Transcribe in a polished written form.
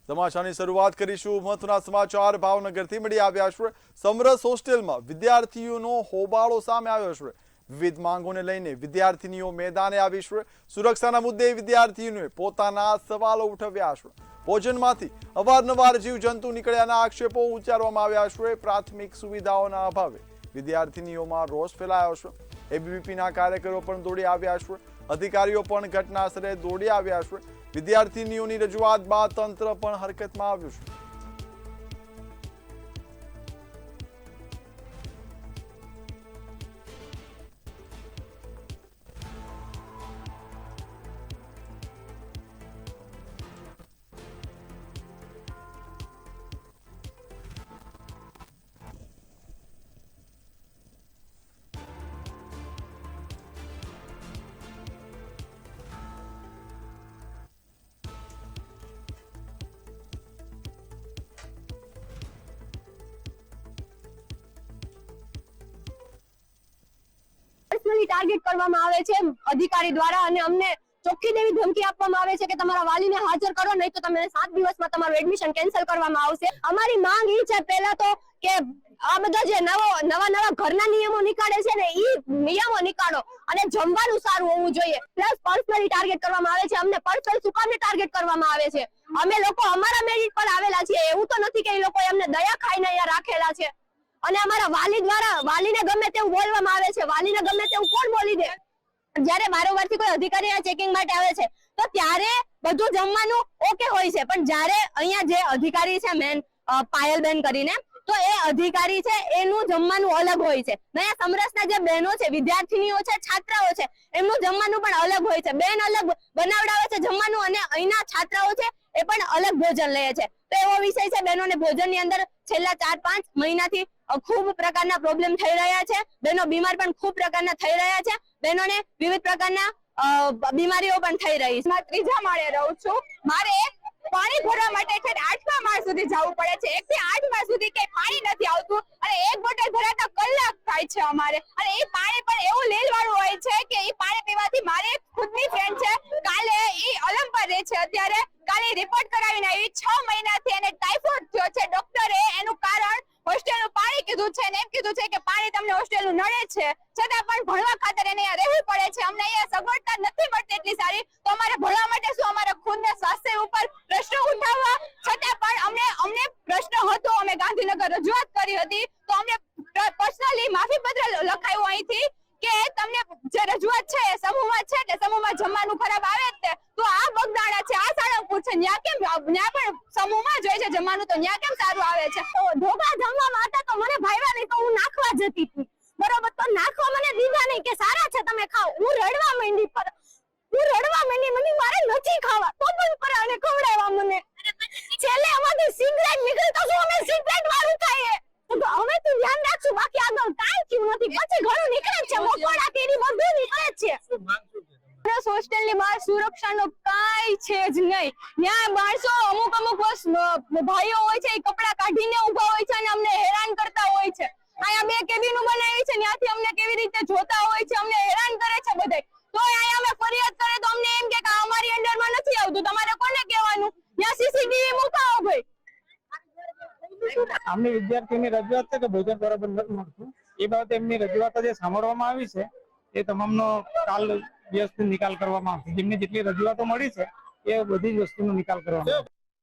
સમાચારની શરૂઆત કરીશું મહત્વના સમાચાર ભાવનગરથી મળી આવ્યા છે। સમરસ હોસ્ટેલમાં વિદ્યાર્થીઓનો હોબાળો સામે આવ્યો છે। વિવિધ માંગોને લઈને વિદ્યાર્થીનીઓ મેદાને આવી છે। સુરક્ષાના મુદ્દે વિદ્યાર્થીઓએ પોતાના સવાલો ઉઠાવ્યા છે। ભોજનમાંથી અવારનવાર જીવજંતુ નીકળ્યાના આક્ષેપો ઉચ્ચારવામાં આવ્યા છે। પ્રાથમિક સુવિધાઓના અભાવે વિદ્યાર્થીનીઓમાં રોષ ફેલાયો છે। એબીવીપીના કાર્યકરો પણ દોડી આવ્યા છે। અધિકારીઓ પણ ઘટના સ્થળે દોડી આવ્યા છે। વિદ્યાર્થીનીઓની રજૂઆત બાદ તંત્ર પણ હરકતમાં આવ્યું છે। टार्गेट કરવામાં આવે છે અધિકારી દ્વારા અને અમને ચોખ્ખી દેવી ધમકી આપવામાં આવે છે કે તમારા વાલીને હાજર કરો, નહીં તો તમે 7 દિવસમાં તમારું એડમિશન કેન્સલ કરવામાં આવશે। અમારી માંગ ઈ છે પહેલા તો કે આ બધા જે નવા ઘરના નિયમો નીકાળે છે ને ઈ નિયમો નીકાળો અને જમવાનું સારું હોવું જોઈએ। પ્લસ પર્સનલી ટાર્ગેટ કરવામાં આવે છે। અમને પર્સનલ સુકામને ટાર્ગેટ કરવામાં આવે છે। અમે લોકો અમારા મેરિટ પર આવેલા છીએ, એવું તો નથી કે ઈ લોકો અમને દયા ખાઈને અહીંયા રાખેલા છે। અને અમારા વાલી દ્વારા વાલીને ગમે તેવું બોલવામાં આવે છે। વાલીને ગમે તેવું કોણ બોલી દે? જ્યારે વારંવારથી કોઈ અધિકારી આ ચેકિંગ માટે આવે છે તો ત્યારે બધું જમવાનું ઓકે હોય છે, પણ જ્યારે અહીંયા જે અધિકારી છે મેન પાયલબેન કરીને, તો એ અધિકારી છે એનું જમવાનું અલગ હોય છે। અહીંયા સમરસના જે બહેનો છે, વિદ્યાર્થીનીઓ છે, છાત્રાઓ છે, એમનું જમવાનું પણ અલગ હોય છે। બેન અલગ બનાવડાવે છે જમવાનું અને અહીંના છાત્રાઓ છે એ પણ અલગ ભોજન લે છે। તો એવો વિષય છે બહેનોને ભોજનની અંદર છેલ્લા 4-5 મહિનાથી ખૂબ પ્રકારના પ્રોબ્લેમ થઈ રહ્યા છે। બહેનો બીમાર પણ ખૂબ પ્રકારના થઈ રહ્યા છે। બહેનોને વિવિધ પ્રકારના બીમારીઓ પણ થઈ રહી છે। ત્રીજા માળે રહું છું। મારે પાણી ભરવા માટે છે 8મા માળ સુધી જવું પડે છે। 1 થી 8 માળ સુધી કઈ પાણી નથી આવતું અને એક બોટલ ભરાતા કલાક થાય છે અમારે। અને એ પાણી પણ એવું લીલ વાળું હોય છે કે એ પાણી પીવાથી મારે ખુદની ફ્રેન્ડ છે, કાલે એ અલમ પર રહે છે, અત્યારે કાલે રિપોર્ટ કરાવીને આવી। 6 મહિનાથી એને ટાઇફોઇડ થયો છે। ડોક્ટરે એનું કારણ હોસ્ટેલનું પાણી કીધું છે ને એમ કીધું છે કે પાણી તમને હોસ્ટેલનું નડે છે, છતાં પણ ભણવા ખાતર એને અહીંયા રહેવું પડે છે। અમને અહીંયા સગવડતા નથી મળતી એટલી સારી, તો અમારે ભણવા માટે શું અમારે ખુદને સ્વાસ્થ્ય ઉપર પ્રશ્ન ઉઠાવવા છતાં પણ અમને પ્રશ્ન હતો। અમે ગાંધીનગર રજૂઆત કરી હતી તો અમને પર્સનલી માફી પત્ર લખાયું અહીંથી કે તમને જે રજૂઆત છે એ સમૂહમાં છે કે સમૂહમાં જમવાનું ખરાબ આવે જ તો આ બગદાણા છે, આ સાળંગપુર છે, ન્યા કેમ ન્યા પણ સમૂહમાં જોઈએ છે જમવાનું, તો ન્યા કેમ સારું આવે છે? તો ઢોકળા જમવામાં હતા તો મને ભાઈવા નહીં, તો હું નાખવા જતી હતી, બરોબર? તો નાખવા મને દીધા નહીં કે સારા છે તમે ખાઓ। હું રડવા માંડી, મને મારે નથી ખાવા, તો પણ પર અને ખવડાવ્યા મને। છેલ્લે અમારી સિગરેટ નીકળી તો શું અમે સિગરેટ વાળું ખાઈએ? તો હવે તું ધ્યાન રાખશું, બાકી આગળ કાઈ થયું નથી। પછી ઘણું નીકળે છે, મકોડા કેરી બધું નીકળે છે। હોસ્ટેલની બહાર સુરક્ષાનો કાઈ છે જ નહીં। ત્યાં માણસો અમુક ભાઈઓ હોય છે એ કપડા કાઢીને ઉભા હોય છે અને અમને હેરાન કરતા હોય છે। અહીંયા 2 કેબિનો બનાવી છે, ત્યાંથી અમને કેવી રીતે જોતા હોય છે, અમને હેરાન કરે છે બધે। તો અહીંયા અમે ફરિયાદ કરે તો અમને એમ કે અમારી અંડરમાં નથી આવતું, તમારે કોને કહેવાનું? ત્યાં સીસીટીવી મુકાવો ભાઈ। આમની વિદ્યાર્થીની રજૂઆત છે કે ભોજન બરાબર નથી મળતું, એ બાબતે એમની રજૂઆત જે સાંભળવામાં આવી છે એ તમામનો કાલ વ્યવસ્થિત નિકાલ કરવામાં આવશે। જેમને જેટલી રજૂઆતો મળી છે એ બધી જ વસ્તુનો નિકાલ કરવામાં આવશે।